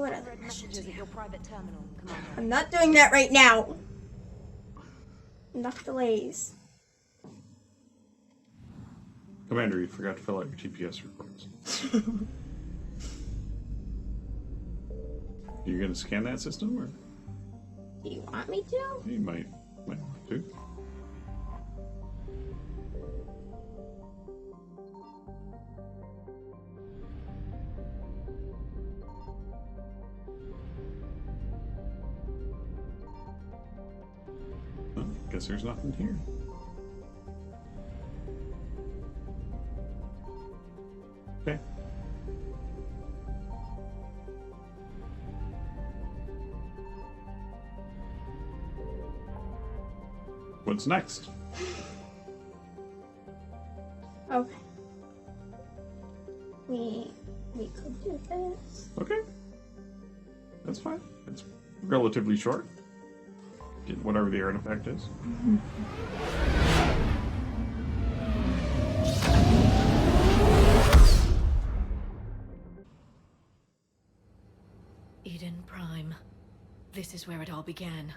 what other Read questions messages we at your have. private terminal, Commander. I'm not doing that right now. Enough delays. Commander, you forgot to fill out your TPS reports. You gonna scan that system, or Do you want me to? you might want to? Well, guess there's nothing here. Okay. What's next? Okay. We could do this. Okay. That's fine. It's relatively short. Get whatever the artifact is. Eden Prime. This is where it all began.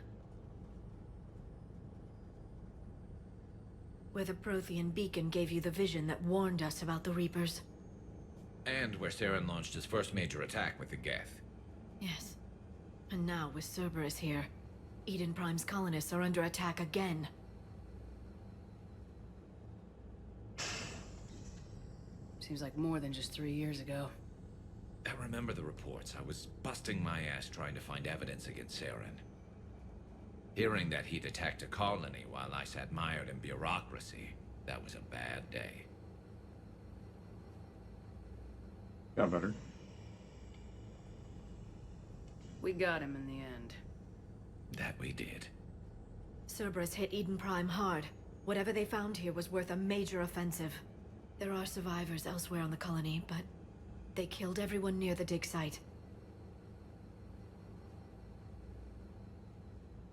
Where the Prothean beacon gave you the vision that warned us about the Reapers. And where Saren launched his first major attack with the Geth. Yes. And now, with Cerberus here, Eden Prime's colonists are under attack again. Seems like more than just 3 years ago. I remember the reports. I was busting my ass trying to find evidence against Saren. Hearing that he'd attacked a colony while I sat mired in bureaucracy, that was a bad day. Got better. We got him in the end. That we did. Cerberus hit Eden Prime hard. Whatever they found here was worth a major offensive. There are survivors elsewhere on the colony, but they killed everyone near the dig site.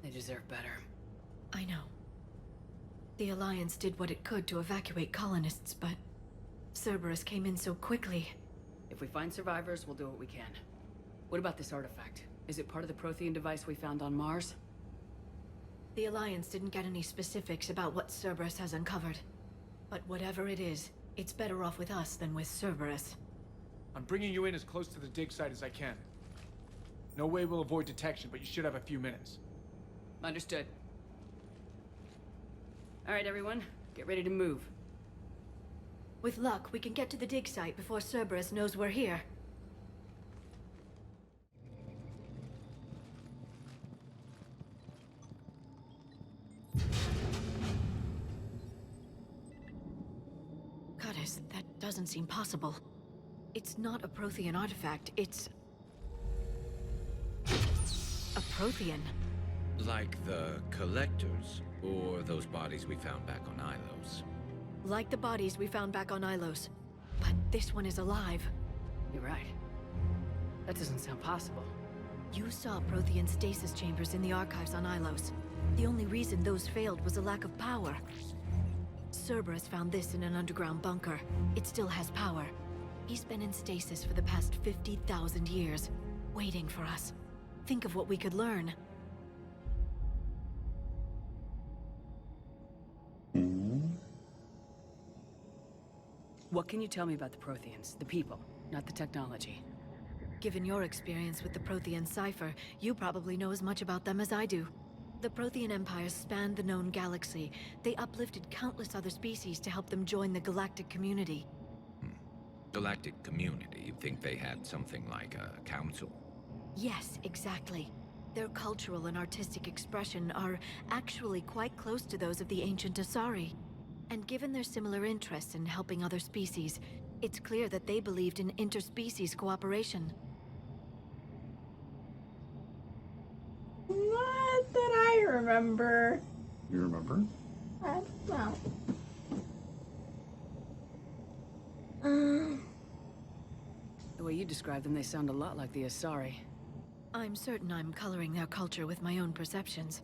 They deserve better. I know. The Alliance did what it could to evacuate colonists, but Cerberus came in so quickly. If we find survivors, we'll do what we can. What about this artifact? Is it part of the Prothean device we found on Mars? The Alliance didn't get any specifics about what Cerberus has uncovered. But whatever it is, it's better off with us than with Cerberus. I'm bringing you in as close to the dig site as I can. No way we'll avoid detection, but you should have a few minutes. Understood. All right, everyone. Get ready to move. With luck, we can get to the dig site before Cerberus knows we're here. Goddess, that doesn't seem possible. It's not a Prothean artifact, it's a Prothean. Like the Collectors, or those bodies we found back on Ilos. Like the bodies we found back on Ilos. But this one is alive. You're right. That doesn't sound possible. You saw Prothean stasis chambers in the archives on Ilos. The only reason those failed was a lack of power. Cerberus found this in an underground bunker. It still has power. He's been in stasis for the past 50,000 years, waiting for us. Think of what we could learn. What can you tell me about the Protheans? The people, not the technology. Given your experience with the Prothean cipher, you probably know as much about them as I do. The Prothean empires spanned the known galaxy. They uplifted countless other species to help them join the galactic community. Galactic community, you'd think they had something like a council. Yes, exactly. Their cultural and artistic expression are actually quite close to those of the ancient Asari. And given their similar interests in helping other species, it's clear that they believed in interspecies cooperation. Not that I remember. You remember? Well. The way you describe them, they sound a lot like the Asari. I'm certain I'm coloring their culture with my own perceptions.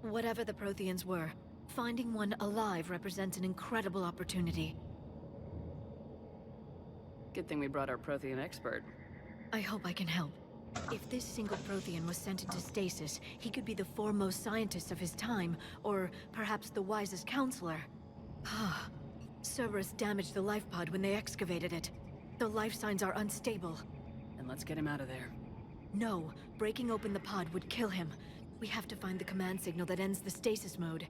Whatever the Protheans were, finding one alive represents an incredible opportunity. Good thing we brought our Prothean expert. I hope I can help. If this single Prothean was sent into stasis, he could be the foremost scientist of his time, or perhaps the wisest counselor. Cerberus damaged the life pod when they excavated it. The life signs are unstable. Then let's get him out of there. No, breaking open the pod would kill him. We have to find the command signal that ends the stasis mode.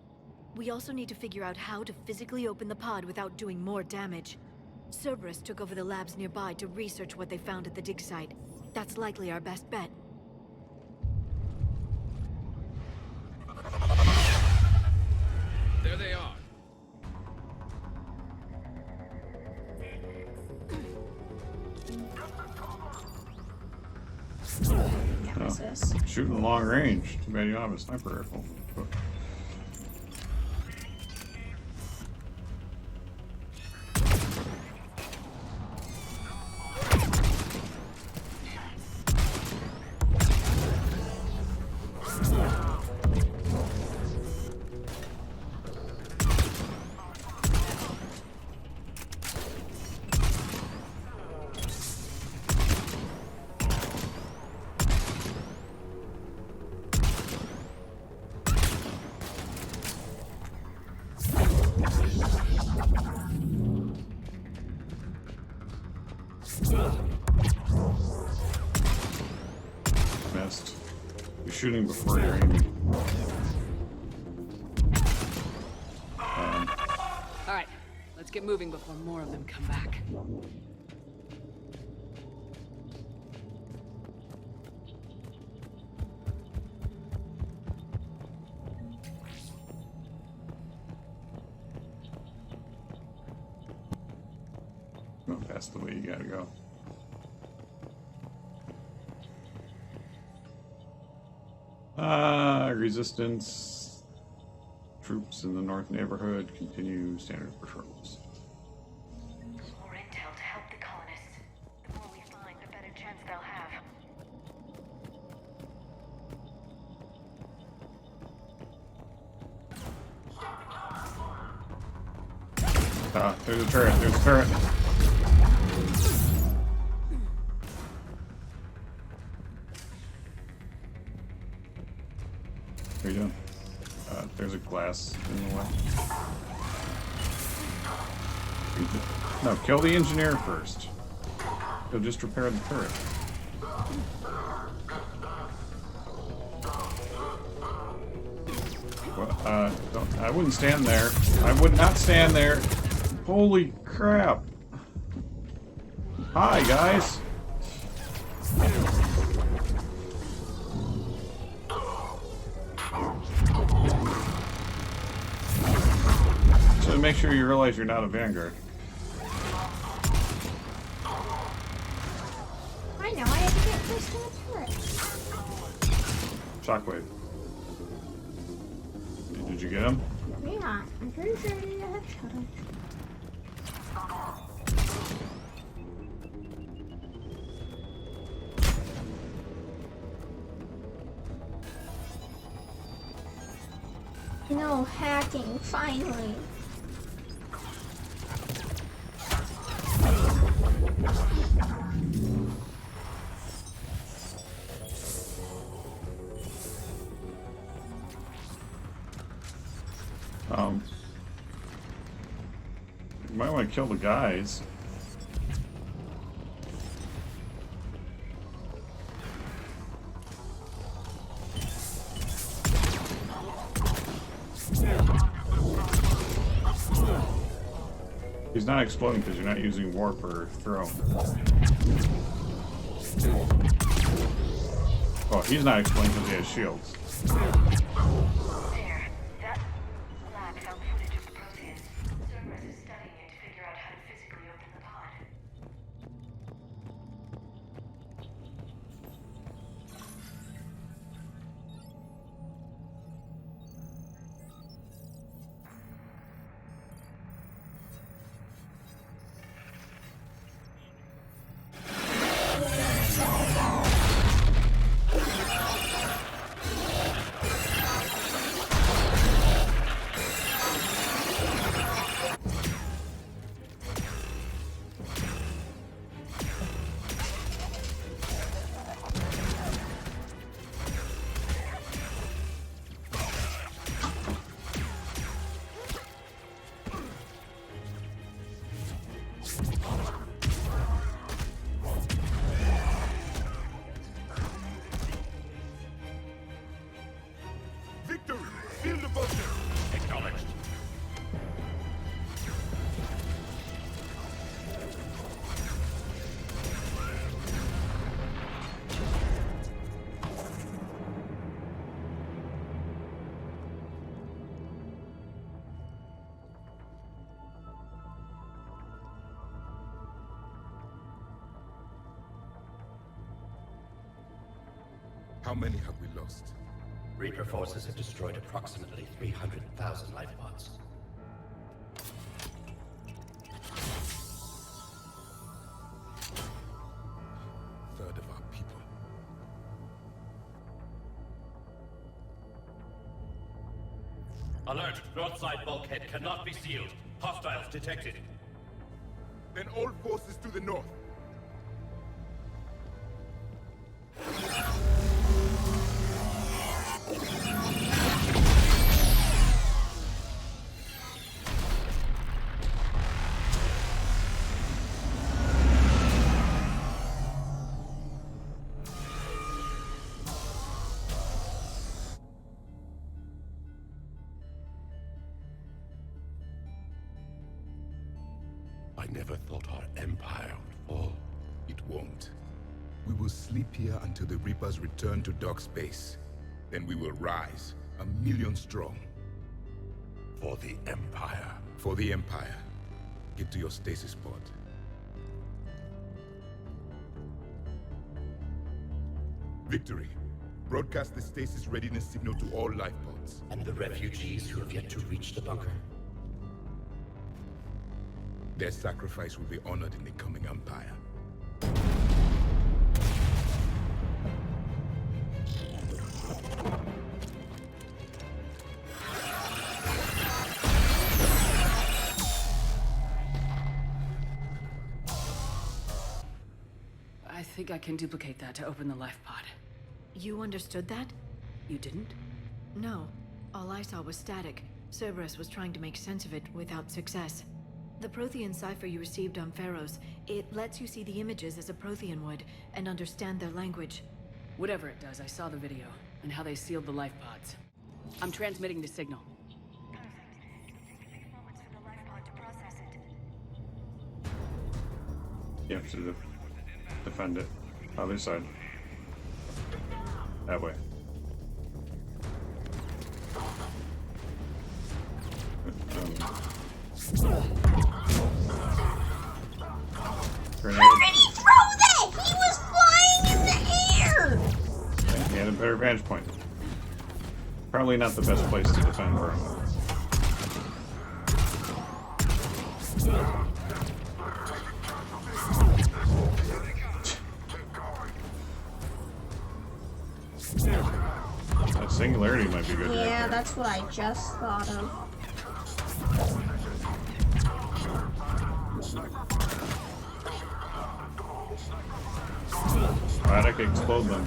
We also need to figure out how to physically open the pod without doing more damage. Cerberus took over the labs nearby to research what they found at the dig site. That's likely our best bet. There they are. What's this? Shooting long range. Too bad you don't have a sniper rifle. Missed. You're shooting before you're aiming. Alright, let's get moving before more of them come back. No, that's the way you gotta go. Resistance. Troops in the north neighborhood continue standard patrols. More intel to help the colonists. The more we find, the better chance they'll have. There's a turret. There's a turret. What are you doing? There's a glass in the way. No, kill the engineer first. He'll just repair the turret. Well, I wouldn't stand there. I would not stand there. Holy crap. Hi, guys. So make sure you realize you're not a Vanguard. I know, I had to get close to the turret. Shockwave. Did you get him? Yeah, I'm pretty sure I did a headshot. No hacking, finally. You might want to kill the guys. He's not exploding because you're not using warp or throw. Oh, he's not exploding because he has shields. There. That lab found footage of the Prothean. Cerberus is studying it to figure out how to physically open the pod. Seal the bunker. Acknowledged. How many have we lost? Reaper forces have destroyed approximately 300,000 life pods. Third of our people. Alert! North side bulkhead cannot be sealed. Hostiles detected. Then all forces to the north. I never thought our empire would fall. It won't. We will sleep here until the Reapers return to dock space. Then we will rise, 1,000,000 strong. For the empire. For the Empire. Get to your stasis pod. Victory. Broadcast the stasis readiness signal to all life pods. And the refugees who have yet to reach the bunker. Their sacrifice will be honored in the coming Empire. I think I can duplicate that to open the life pod. You understood that? You didn't? No. All I saw was static. Cerberus was trying to make sense of it without success. The Prothean cipher you received on Pharaohs, it lets you see the images as a Prothean would, and understand their language. Whatever it does, I saw the video, and how they sealed the life pods. I'm transmitting the signal. You have to defend it. Other side. That way. Grenade. How did he throw that? He was flying in the air! He had a better vantage point. Probably not the best place to defend from. That singularity might be good. Yeah, right that's what I just thought of. Glad I could explode them.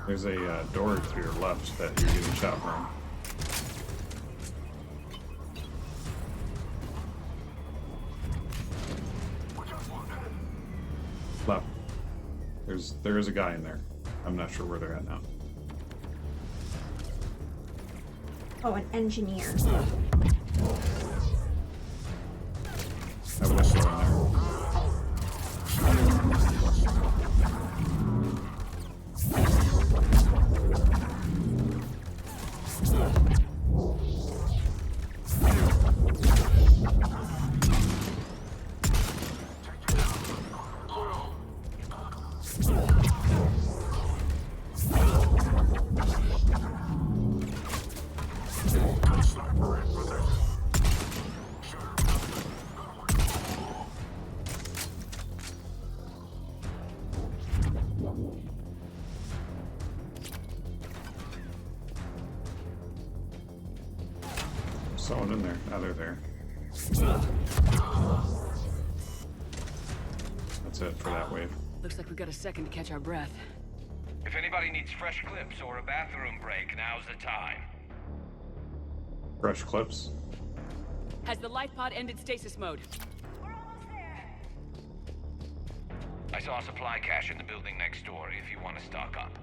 There's a door to your left that you're getting shot from. Left. There is a guy in there. I'm not sure where they're at now. Oh, an engineer. I wouldn't go in there. Someone in there. Now they're there. That's it for that wave. Looks like we've got a second to catch our breath. If anybody needs fresh clips or a bathroom break, now's the time. Fresh clips. Has the life pod ended stasis mode? I saw a supply cache in the building next door if you want to stock up.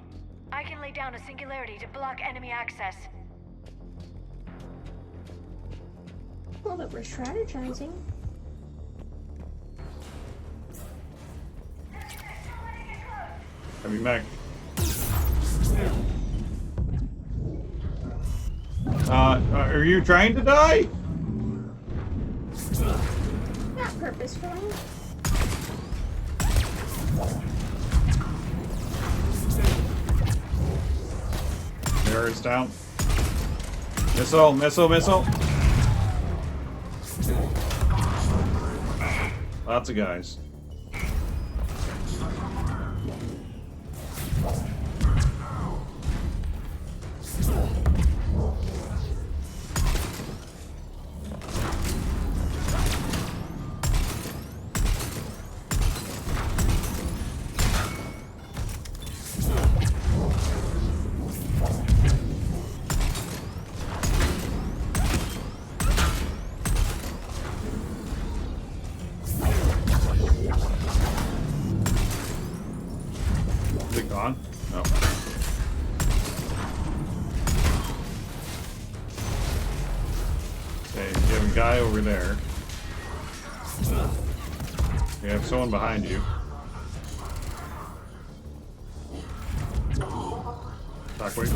I can lay down a singularity to block enemy access. Well, but we're strategizing. Heavy mech. Are you trying to die? Not purposefully. There, it's down. Missile, missile, missile. Lots of guys. Is it gone? No. Okay, you have a guy over there. You have someone behind you. Backward.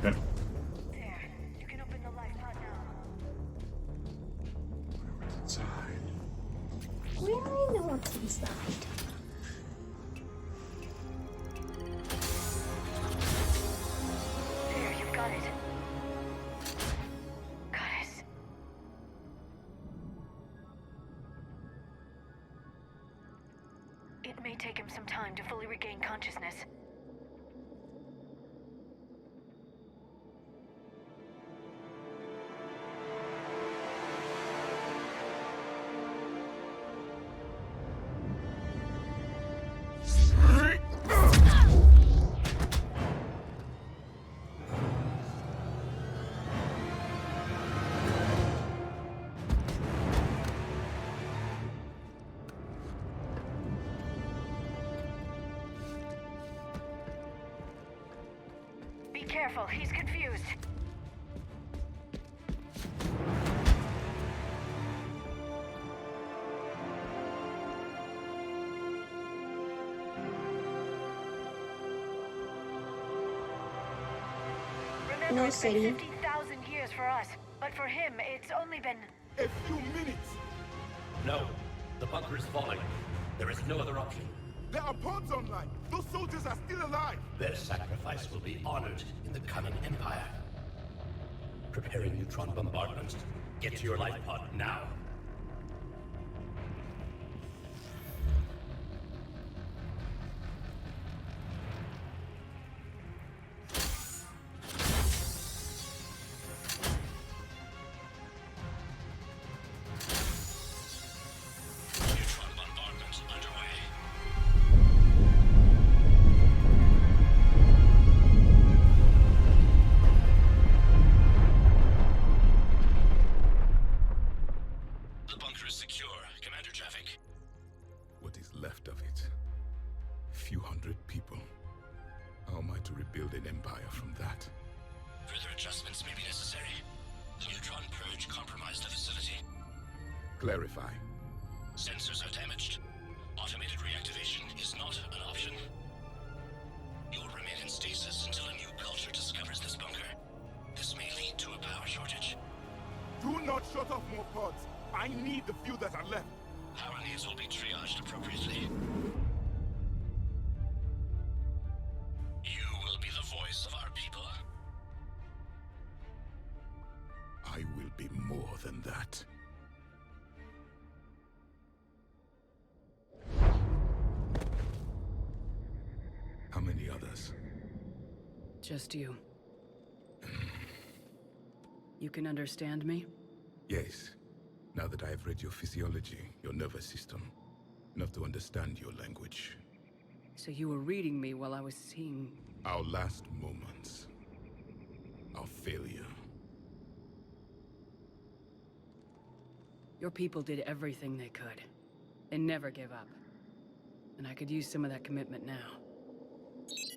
Good. There. You can open the life pod now. Inside. We already know what's inside. There, you've got it. Goddess. It may take him some time to fully regain consciousness. Be careful, he's confused. Remember, No it's been city. 50,000 years for us, but for him, it's only been... A few minutes. No, the bunker is falling. There is no other option. There are pods online. Those soldiers are still alive. Their sacrifice will be honored in the coming Empire. Preparing neutron bombardment. Get to your life pod now. Neutron bombardment underway. The bunker is secure. Commander traffic. What is left of it? Few hundred people. How am I to rebuild an empire from that? Further adjustments may be necessary. The neutron purge compromised the facility. Clarify. Sensors are damaged. Automated reactivation is not an option. You'll remain in stasis until a new culture discovers this bunker. This may lead to a power shortage. Do not shut off more pods. I need the few that are left. Power needs will be triaged appropriately. You will be the voice of our people. I will be more than that. Just you. You can understand me? Yes. Now that I have read your physiology, your nervous system, enough to understand your language. So you were reading me while I was seeing... Our last moments. Our failure. Your people did everything they could. They never gave up. And I could use some of that commitment now.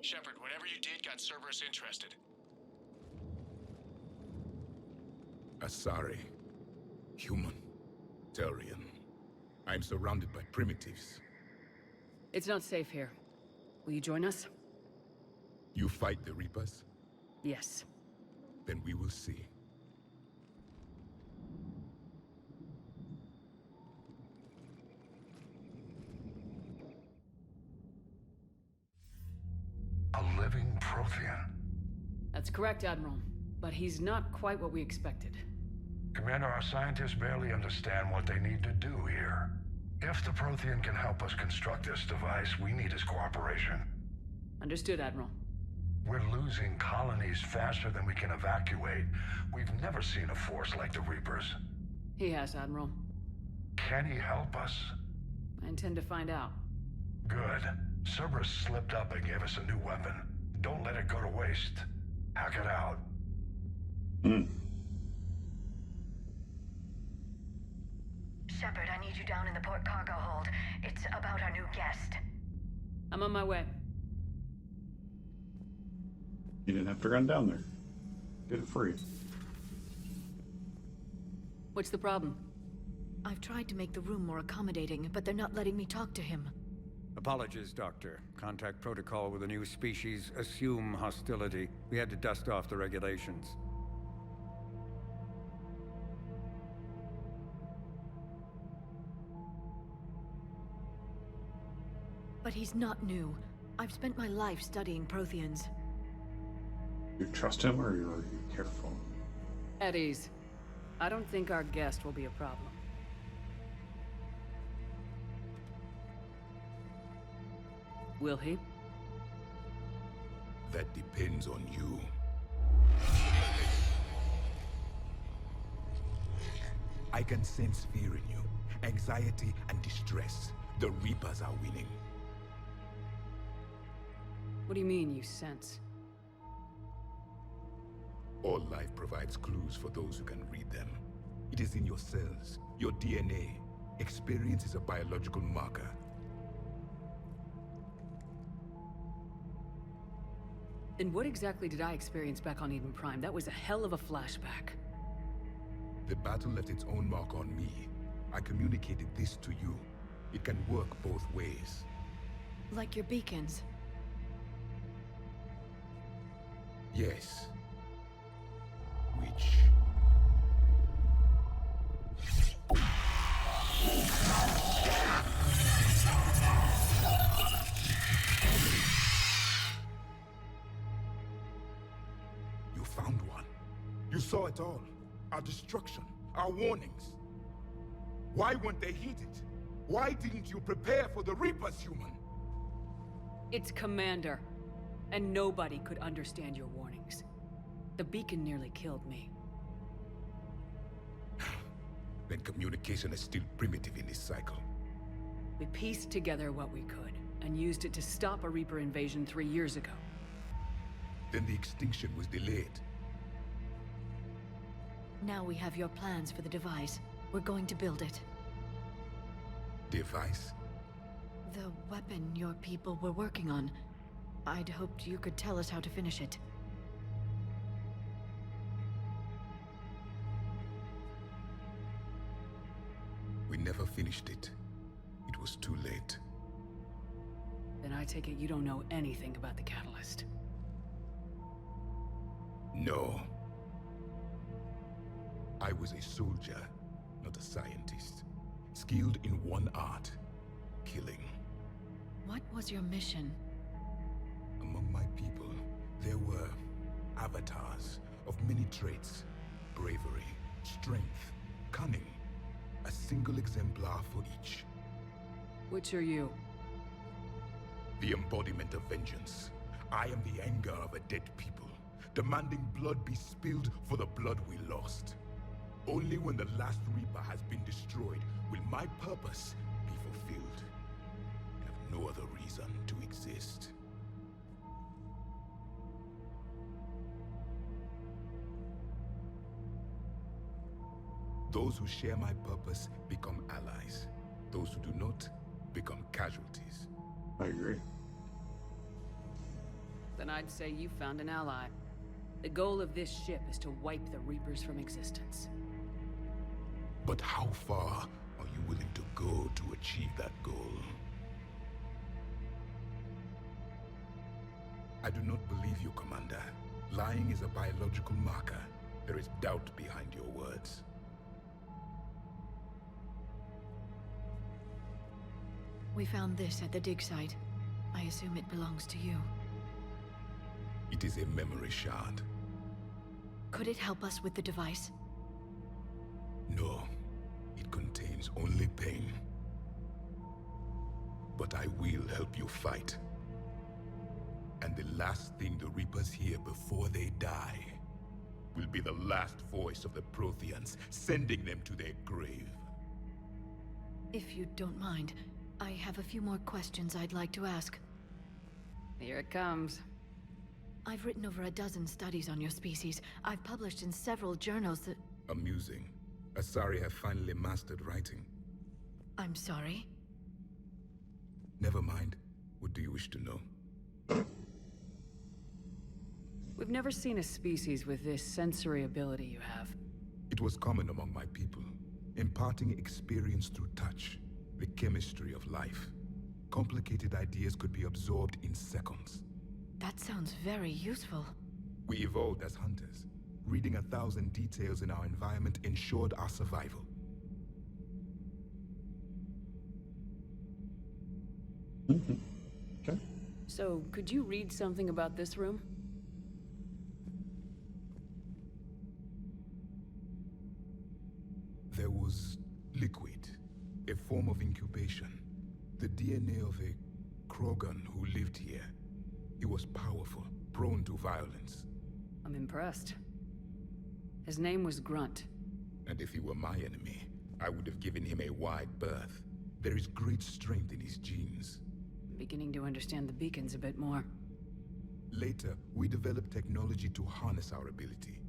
Shepard, whatever you did got Cerberus interested. Asari. Human. Turian. I'm surrounded by primitives. It's not safe here. Will you join us? You fight the Reapers? Yes. Then we will see. A living Prothean. That's correct, Admiral. But he's not quite what we expected. Commander, our scientists barely understand what they need to do here. If the Prothean can help us construct this device, we need his cooperation. Understood, Admiral. We're losing colonies faster than we can evacuate. We've never seen a force like the Reapers. He has, Admiral. Can he help us? I intend to find out. Good. Cerberus slipped up and gave us a new weapon. Don't let it go to waste. Hack it out. Shepard, I need you down in the port cargo hold. It's about our new guest. I'm on my way. You didn't have to run down there. Get it free. What's the problem? I've tried to make the room more accommodating, but they're not letting me talk to him. Apologies, Doctor. Contact protocol with a new species. Assume hostility. We had to dust off the regulations. But he's not new. I've spent my life studying Protheans. You trust him or are you careful? At ease. I don't think our guest will be a problem. Will he? That depends on you. I can sense fear in you. Anxiety and distress. The Reapers are winning. What do you mean, you sense? All life provides clues for those who can read them. It is in your cells, your DNA. Experience is a biological marker. Then what exactly did I experience back on Eden Prime? That was a hell of a flashback. The battle left its own mark on me. I communicated this to you. It can work both ways. Like your beacons. Yes. Which... You found one. You saw it all. Our destruction, our warnings. Why weren't they heeded? Why didn't you prepare for the Reapers, human? It's Commander. And nobody could understand your warnings. The beacon nearly killed me. Then communication is still primitive in this cycle. We pieced together what we could, and used it to stop a Reaper invasion 3 years ago. Then the extinction was delayed. Now we have your plans for the device. We're going to build it. Device? The weapon your people were working on. I'd hoped you could tell us how to finish it. We never finished it. It was too late. Then I take it you don't know anything about the catalyst. No. I was a soldier, not a scientist. Skilled in one art, killing. What was your mission? Among my people, there were avatars of many traits. Bravery, strength, cunning. A single exemplar for each. Which are you? The embodiment of vengeance. I am the anger of a dead people, demanding blood be spilled for the blood we lost. Only when the last Reaper has been destroyed will my purpose be fulfilled. I have no other reason to exist. Those who share my purpose become allies. Those who do not become casualties. I agree. Then I'd say you found an ally. The goal of this ship is to wipe the Reapers from existence. But how far are you willing to go to achieve that goal? I do not believe you, Commander. Lying is a biological marker. There is doubt behind your words. We found this at the dig site. I assume it belongs to you. It is a memory shard. Could it help us with the device? No, it contains only pain. But I will help you fight. And the last thing the Reapers hear before they die will be the last voice of the Protheans, sending them to their grave. If you don't mind, I have a few more questions I'd like to ask. Here it comes. I've written over a dozen studies on your species. I've published in several journals that... Amusing. Asari have finally mastered writing. I'm sorry? Never mind. What do you wish to know? We've never seen a species with this sensory ability you have. It was common among my people, imparting experience through touch, the chemistry of life. Complicated ideas could be absorbed in seconds. That sounds very useful. We evolved as hunters. Reading 1,000 details in our environment ensured our survival. Okay. So, could you read something about this room? There was liquid, a form of incubation. The DNA of a Krogan who lived here. He was powerful, prone to violence. I'm impressed. His name was Grunt. And if he were my enemy, I would have given him a wide berth. There is great strength in his genes. I'm beginning to understand the beacons a bit more. Later, we developed technology to harness our ability.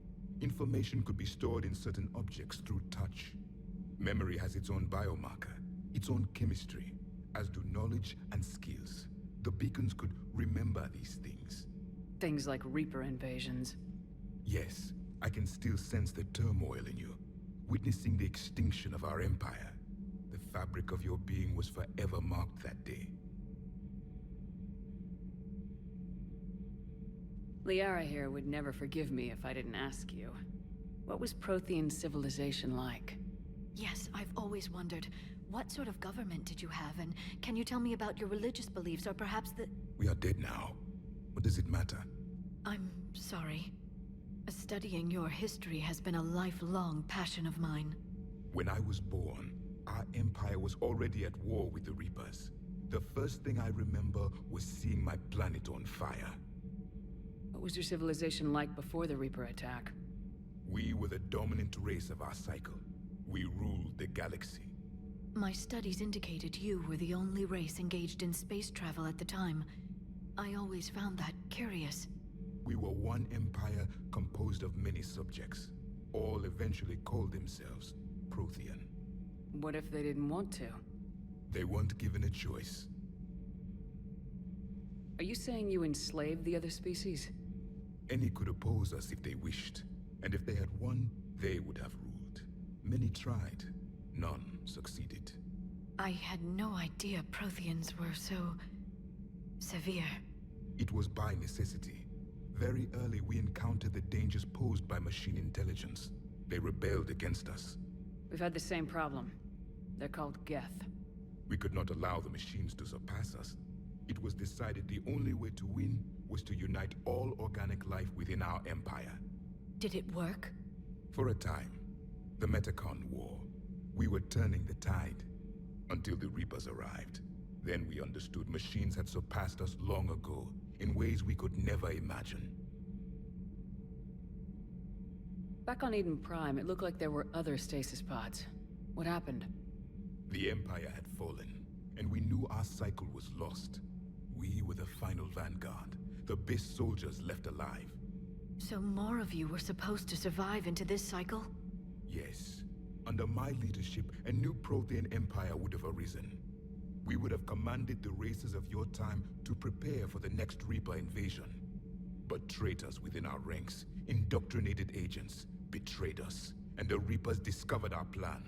Information could be stored in certain objects through touch. Memory has its own biomarker, its own chemistry, as do knowledge and skills. The beacons could remember these things. Things like Reaper invasions. Yes, I can still sense the turmoil in you, witnessing the extinction of our empire. The fabric of your being was forever marked that day. Liara here would never forgive me if I didn't ask you. What was Prothean civilization like? Yes, I've always wondered. What sort of government did you have, and can you tell me about your religious beliefs, or perhaps the... We are dead now. What does it matter? I'm sorry. Studying your history has been a lifelong passion of mine. When I was born, our empire was already at war with the Reapers. The first thing I remember was seeing my planet on fire. What was your civilization like before the Reaper attack? We were the dominant race of our cycle. We ruled the galaxy. My studies indicated you were the only race engaged in space travel at the time. I always found that curious. We were one empire composed of many subjects. All eventually called themselves Prothean. What if they didn't want to? They weren't given a choice. Are you saying you enslaved the other species? Any could oppose us if they wished. And if they had won, they would have ruled. Many tried. None succeeded. I had no idea Protheans were so... severe. It was by necessity. Very early we encountered the dangers posed by machine intelligence. They rebelled against us. We've had the same problem. They're called Geth. We could not allow the machines to surpass us. It was decided the only way to win was to unite all organic life within our empire. Did it work? For a time. The Metacon War. We were turning the tide. Until the Reapers arrived. Then we understood machines had surpassed us long ago, in ways we could never imagine. Back on Eden Prime, it looked like there were other stasis pods. What happened? The Empire had fallen, and we knew our cycle was lost. We were the final vanguard, the best soldiers left alive. So more of you were supposed to survive into this cycle? Yes. Under my leadership, a new Prothean empire would have arisen. We would have commanded the races of your time to prepare for the next Reaper invasion. But traitors within our ranks, indoctrinated agents, betrayed us, and the Reapers discovered our plan.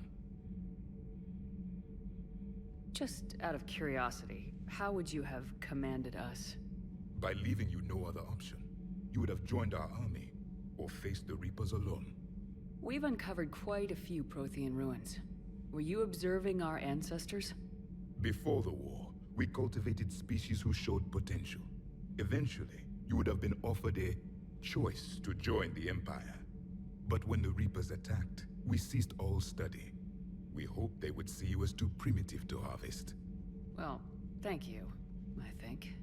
Just out of curiosity, how would you have commanded us? By leaving you no other option. You would have joined our army, or faced the Reapers alone. We've uncovered quite a few Prothean ruins. Were you observing our ancestors? Before the war, we cultivated species who showed potential. Eventually, you would have been offered a choice to join the Empire. But when the Reapers attacked, we ceased all study. We hoped they would see you as too primitive to harvest. Well, thank you, I think.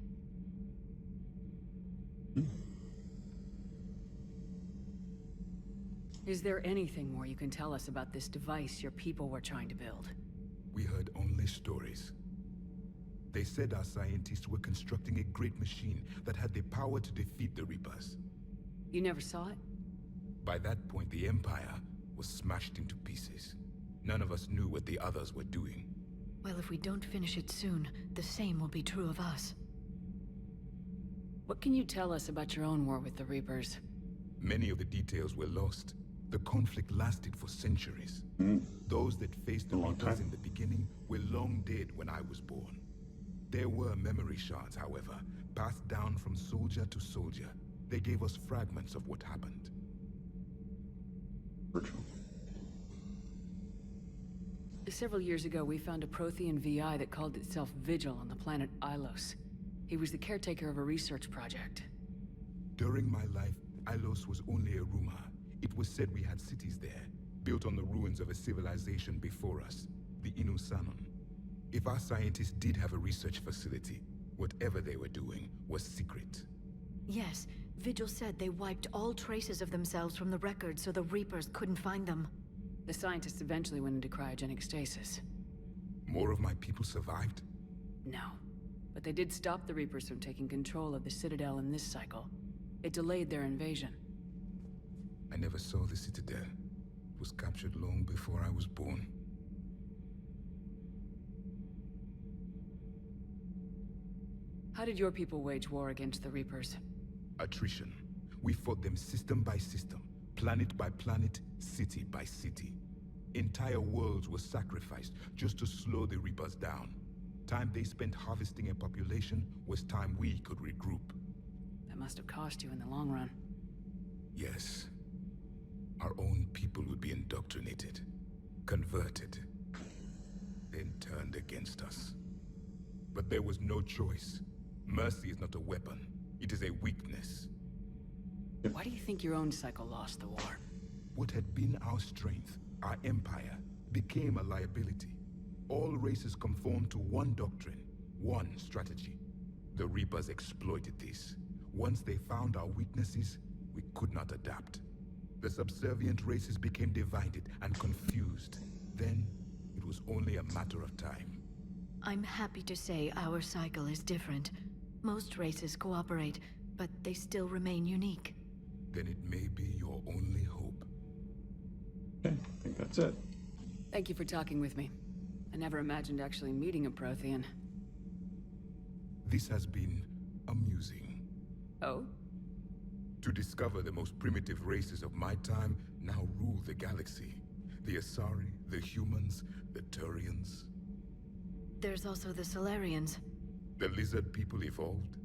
Is there anything more you can tell us about this device your people were trying to build? We heard only stories. They said our scientists were constructing a great machine that had the power to defeat the Reapers. You never saw it? By that point, the Empire was smashed into pieces. None of us knew what the others were doing. Well, if we don't finish it soon, the same will be true of us. What can you tell us about your own war with the Reapers? Many of the details were lost. The conflict lasted for centuries. Those that faced the Reapers in the beginning were long dead when I was born. There were memory shards, however, passed down from soldier to soldier. They gave us fragments of what happened. Virtual. Several years ago, we found a Prothean VI that called itself Vigil on the planet Ilos. He was the caretaker of a research project. During my life, Ilos was only a rumor. It was said we had cities there, built on the ruins of a civilization before us, the Inusanon. If our scientists did have a research facility, whatever they were doing was secret. Yes, Vigil said they wiped all traces of themselves from the records so the Reapers couldn't find them. The scientists eventually went into cryogenic stasis. More of my people survived? No. But they did stop the Reapers from taking control of the Citadel in this cycle. It delayed their invasion. I never saw the Citadel. It was captured long before I was born. How did your people wage war against the Reapers? Attrition. We fought them system by system, planet by planet, city by city. Entire worlds were sacrificed just to slow the Reapers down. Time they spent harvesting a population was time we could regroup. That must have cost you in the long run. Yes. Our own people would be indoctrinated, converted, then turned against us. But there was no choice. Mercy is not a weapon. It is a weakness. Why do you think your own cycle lost the war? What had been our strength, our empire, became a liability. All races conformed to one doctrine, one strategy. The Reapers exploited this. Once they found our weaknesses, we could not adapt. The subservient races became divided and confused. Then, it was only a matter of time. I'm happy to say our cycle is different. Most races cooperate, but they still remain unique. Then it may be your only hope. Okay, I think that's it. Thank you for talking with me. I never imagined actually meeting a Prothean. This has been amusing. Oh? To discover the most primitive races of my time now rule the galaxy. The Asari, the humans, the Turians. There's also the Solarians. The lizard people evolved.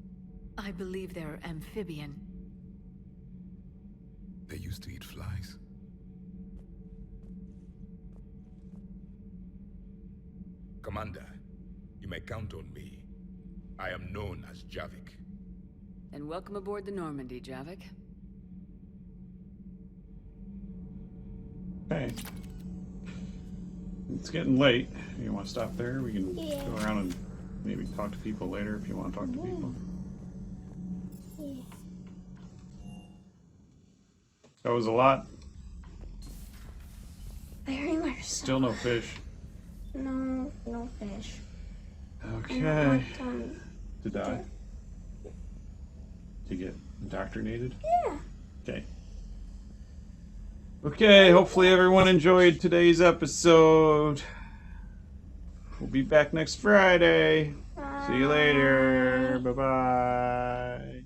I believe they're amphibian. They used to eat flies. Commander, you may count on me. I am known as Javik. And welcome aboard the Normandy, Javik. Okay. It's getting late. You want to stop there? We can Yeah. go around and maybe talk to people later if you want to talk to people. Yeah. That was a lot. Very much so. Still no fish. No fish. Okay. Time. To die. To get indoctrinated? Yeah. Okay. Okay, hopefully everyone enjoyed today's episode. We'll be back next Friday. See you later. Bye-bye.